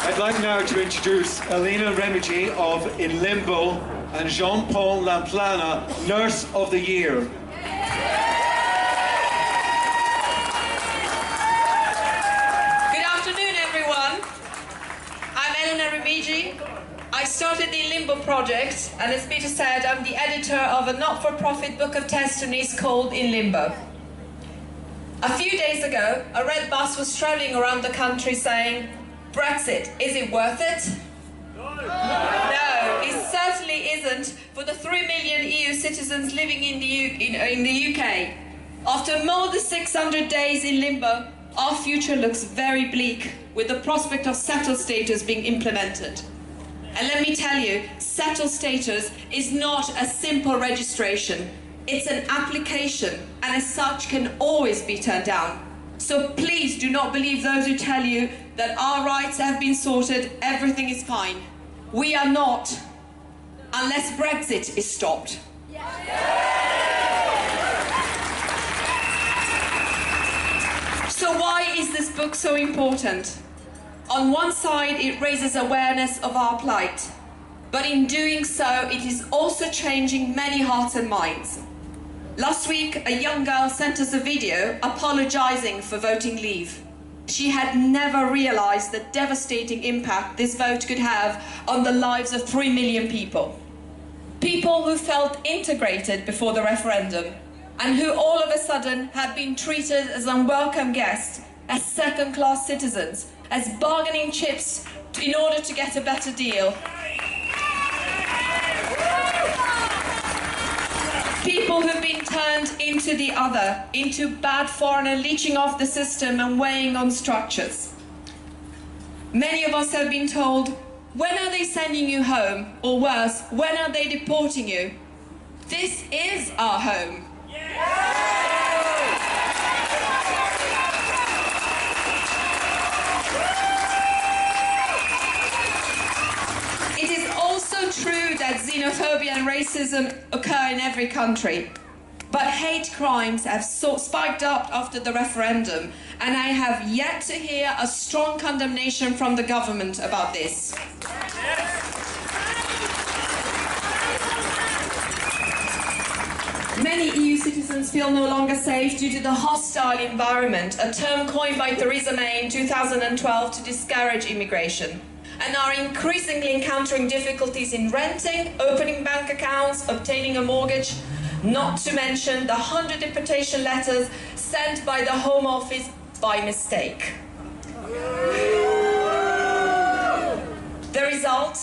I'd like now to introduce Elena Remigi of LImbo and Joan Pons Laplana, Nurse of the Year. Good afternoon, everyone. I'm Elena Remigi. I started the LImbo project, and as Peter said, I'm the editor of a not-for-profit book of testimonies called LImbo. A few days ago, a red bus was strolling around the country saying, "Brexit, is it worth it?" No, it certainly isn't for the 3 million EU citizens living in the UK. After more than 600 days in limbo, our future looks very bleak, with the prospect of settled status being implemented. And let me tell you, settled status is not a simple registration. It's an application, and as such can always be turned down. So please do not believe those who tell you that our rights have been sorted, everything is fine. We are not, unless Brexit is stopped. So why is this book so important? On one side, it raises awareness of our plight, but in doing so, it is also changing many hearts and minds. Last week, a young girl sent us a video apologizing for voting Leave. She had never realized the devastating impact this vote could have on the lives of 3 million people. People who felt integrated before the referendum and who all of a sudden had been treated as unwelcome guests, as second-class citizens, as bargaining chips in order to get a better deal. People who've been turned into the other, into bad foreigner, leeching off the system and weighing on structures. Many of us have been told, when are they sending you home? Or worse, when are they deporting you? This is our home. It is also true that xenophobia and racism occur in every country. But hate crimes have spiked up after the referendum, and I have yet to hear a strong condemnation from the government about this. Many EU citizens feel no longer safe due to the hostile environment, a term coined by Theresa May in 2012 to discourage immigration, and are increasingly encountering difficulties in renting, opening bank accounts, obtaining a mortgage, not to mention the 100 deportation letters sent by the Home Office by mistake. The result?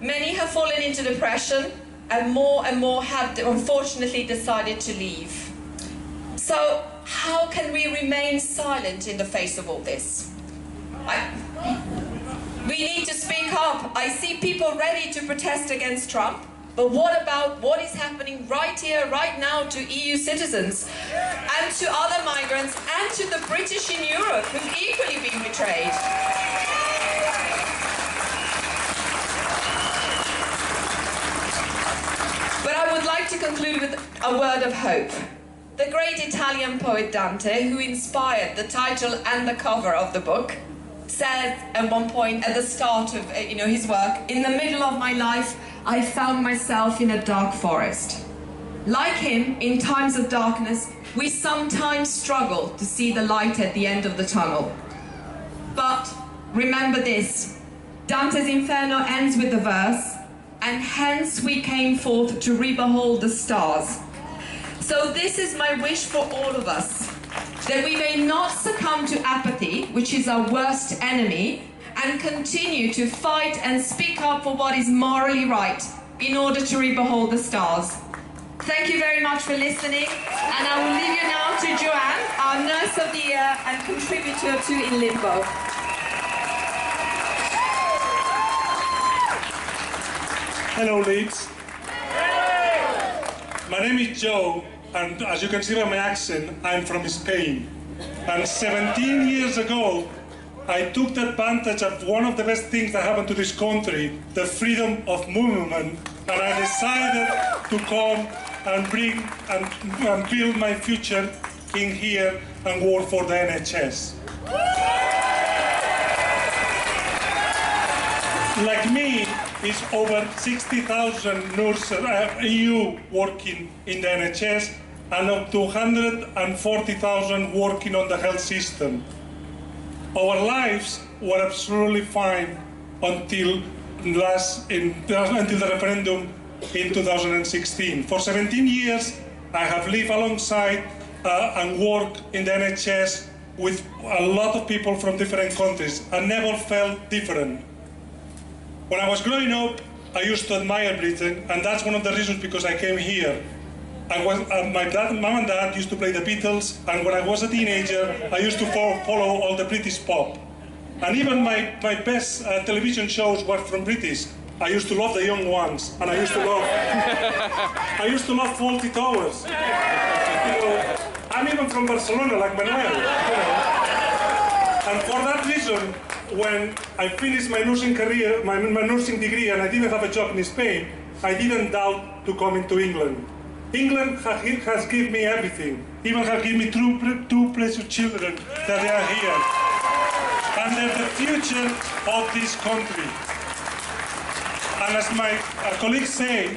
Many have fallen into depression, and more have unfortunately decided to leave. So how can we remain silent in the face of all this? We need to speak up. I see people ready to protest against Trump, but what about what is happening right here, right now to EU citizens and to other migrants and to the British in Europe who've equally been betrayed? But I would like to conclude with a word of hope. The great Italian poet Dante, who inspired the title and the cover of the book, said at one point at the start of his work, "In the middle of my life, I found myself in a dark forest." Like him, in times of darkness, we sometimes struggle to see the light at the end of the tunnel. But remember this, Dante's Inferno ends with the verse, "And hence we came forth to re-behold the stars." So this is my wish for all of us, that we may not succumb to apathy, which is our worst enemy, and continue to fight and speak up for what is morally right in order to re-behold the stars. Thank you very much for listening, and I will leave you now to Joanne, our Nurse of the Year and contributor to LImbo. Hello, Leeds. My name is Joe, and as you can see by my accent, I'm from Spain. And 17 years ago, I took advantage of one of the best things that happened to this country, the freedom of movement, and I decided to come and bring and build my future in here and work for the NHS. like me, is over 60,000 nurses EU working in the NHS, and up to 140,000 working on the health system. Our lives were absolutely fine until the referendum in 2016. For 17 years, I have lived alongside and worked in the NHS with a lot of people from different countries. I never felt different. When I was growing up, I used to admire Britain, and that's one of the reasons because I came here. My mom and dad used to play the Beatles, and when I was a teenager, I used to follow all the British pop. And even my best television shows were from British. I used to love The Young Ones, and I used to love Fawlty Towers. I'm even from Barcelona, like Manuel. And for that reason, when I finished my nursing career, my nursing degree, and I didn't have a job in Spain, I didn't doubt to come into England. England has given me everything. Even has given me two precious children that they are here. And they're the future of this country. And as my colleagues say,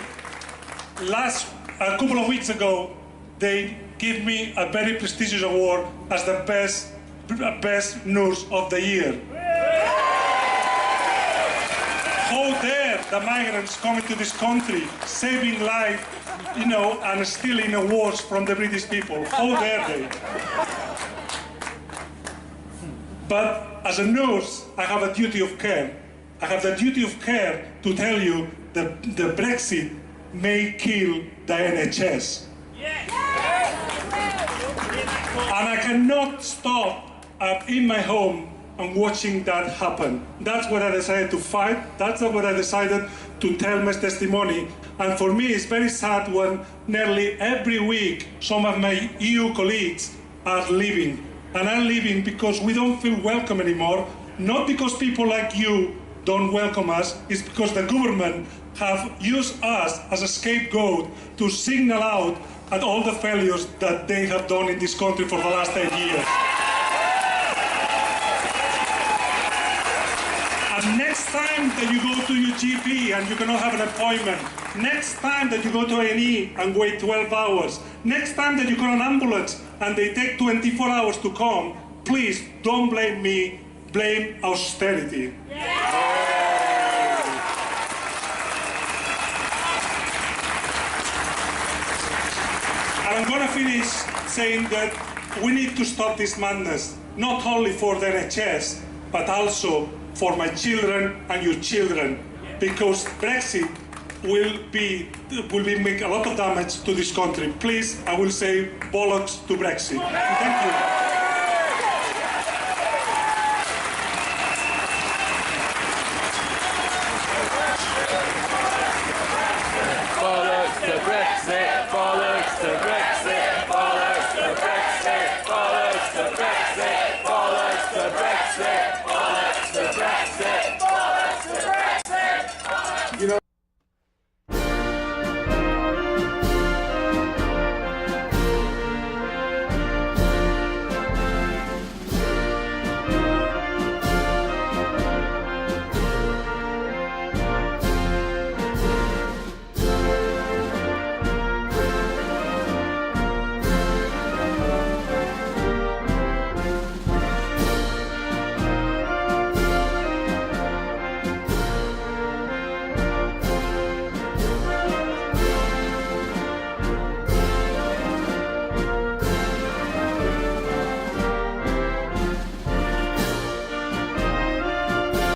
a couple of weeks ago, they gave me a very prestigious award as the best nurse of the year. How dare the migrants coming to this country, saving life, and stealing awards from the British people? How dare they? But as a nurse, I have a duty of care. I have the duty of care to tell you that the Brexit may kill the NHS. And I cannot stop in my home and watching that happen. That's what I decided to fight. That's what I decided to tell my testimony. And for me, it's very sad when nearly every week some of my EU colleagues are leaving. And I'm leaving because we don't feel welcome anymore. Not because people like you don't welcome us, it's because the government have used us as a scapegoat to signal out at all the failures that they have done in this country for the last 8 years. And next time that you go to your GP and you cannot have an appointment, next time that you go to A&E and wait 12 hours, next time that you call an ambulance and they take 24 hours to come, please don't blame me, blame austerity. And I'm going to finish saying that we need to stop this madness, not only for the NHS, but also for my children and your children, because Brexit will make a lot of damage to this country. Please, I will say bollocks to Brexit. Thank you.